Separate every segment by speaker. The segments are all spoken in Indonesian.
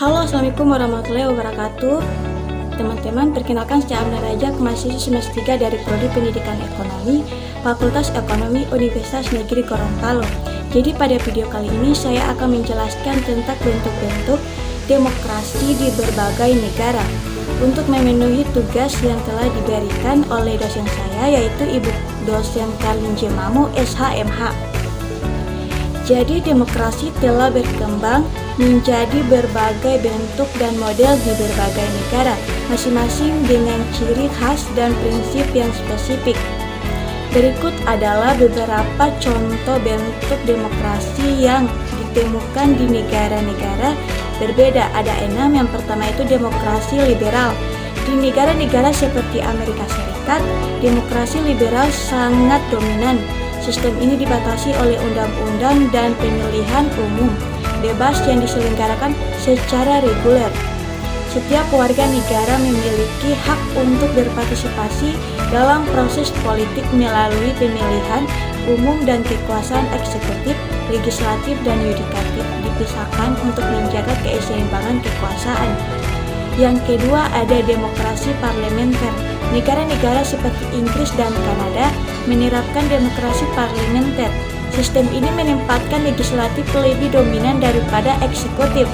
Speaker 1: Halo, Assalamualaikum warahmatullahi wabarakatuh. Teman-teman, perkenalkan saya Amna Raja, mahasiswa semester 3 dari Prodi Pendidikan Ekonomi, Fakultas Ekonomi Universitas Negeri Gorontalo. Jadi pada video kali ini saya akan menjelaskan tentang bentuk-bentuk demokrasi di berbagai negara untuk memenuhi tugas yang telah diberikan oleh dosen saya, yaitu Ibu dosen Karlin J. Mamu, SHMH. Jadi demokrasi telah berkembang menjadi berbagai bentuk dan model di berbagai negara, masing-masing dengan ciri khas dan prinsip yang spesifik. Berikut adalah beberapa contoh bentuk demokrasi yang ditemukan di negara-negara berbeda. Ada 6. Yang pertama itu demokrasi liberal. Di negara-negara seperti Amerika Serikat, demokrasi liberal sangat dominan. Sistem ini dibatasi oleh undang-undang dan pemilihan umum bebas yang diselenggarakan secara reguler. Setiap warga negara memiliki hak untuk berpartisipasi dalam proses politik melalui pemilihan umum dan kekuasaan eksekutif, legislatif, dan yudikatif dipisahkan untuk menjaga keseimbangan kekuasaan. Yang kedua, ada demokrasi parlementer. Negara-negara seperti Inggris dan Kanada menerapkan demokrasi parlementer. Sistem ini menempatkan legislatif lebih dominan daripada eksekutif.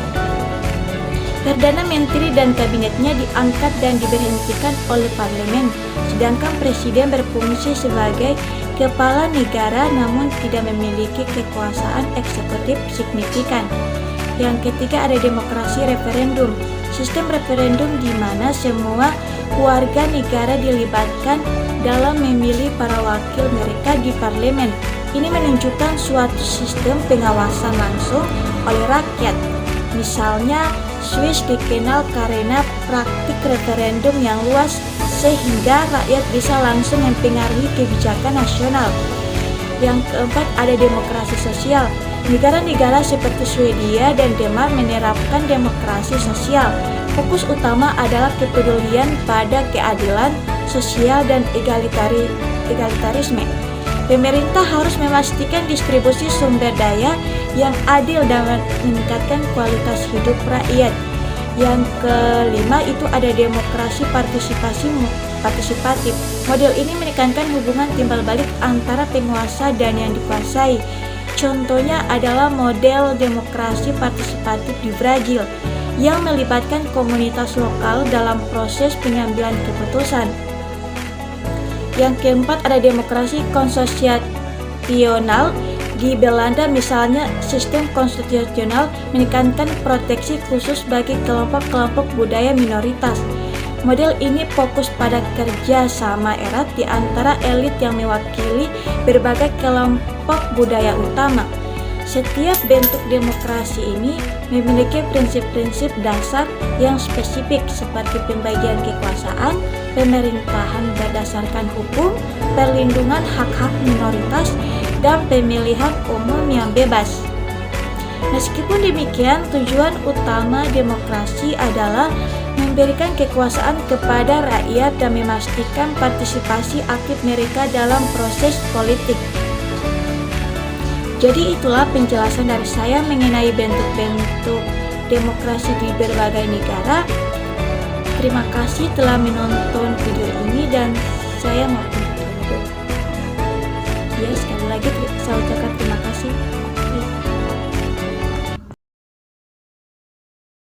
Speaker 1: Perdana Menteri dan kabinetnya diangkat dan diberhentikan oleh parlemen, sedangkan presiden berfungsi sebagai kepala negara namun tidak memiliki kekuasaan eksekutif signifikan. Yang ketiga, ada demokrasi referendum. Sistem referendum di mana semua warga negara dilibatkan dalam memilih para wakil mereka di parlemen. Ini menunjukkan suatu sistem pengawasan langsung oleh rakyat. Misalnya, Swiss dikenal karena praktik referendum yang luas sehingga rakyat bisa langsung mempengaruhi kebijakan nasional. Yang keempat, ada demokrasi sosial. Negara-negara seperti Swedia dan Denmark menerapkan demokrasi sosial. Fokus utama adalah kepedulian pada keadilan sosial dan egalitarisme. Pemerintah harus memastikan distribusi sumber daya yang adil dan meningkatkan kualitas hidup rakyat. Yang kelima itu ada demokrasi partisipatif. Model ini menekankan hubungan timbal balik antara penguasa dan yang dikuasai. Contohnya adalah model demokrasi partisipatif di Brazil yang melibatkan komunitas lokal dalam proses pengambilan keputusan. Yang keempat, ada demokrasi konstitusional. Di Belanda misalnya, sistem konstitusional menekankan proteksi khusus bagi kelompok-kelompok budaya minoritas. Model ini fokus pada kerja sama erat di antara elit yang mewakili berbagai kelompok budaya utama. Setiap bentuk demokrasi ini memiliki prinsip-prinsip dasar yang spesifik seperti pembagian kekuasaan, pemerintahan berdasarkan hukum, perlindungan hak-hak minoritas, dan pemilihan umum yang bebas. Meskipun demikian, tujuan utama demokrasi adalah memberikan kekuasaan kepada rakyat dan memastikan partisipasi aktif mereka dalam proses politik. Jadi itulah penjelasan dari saya mengenai bentuk-bentuk demokrasi di berbagai negara. Terima kasih telah menonton video ini dan saya mau tutup. Ya, sekali lagi saya ucapkan terima kasih.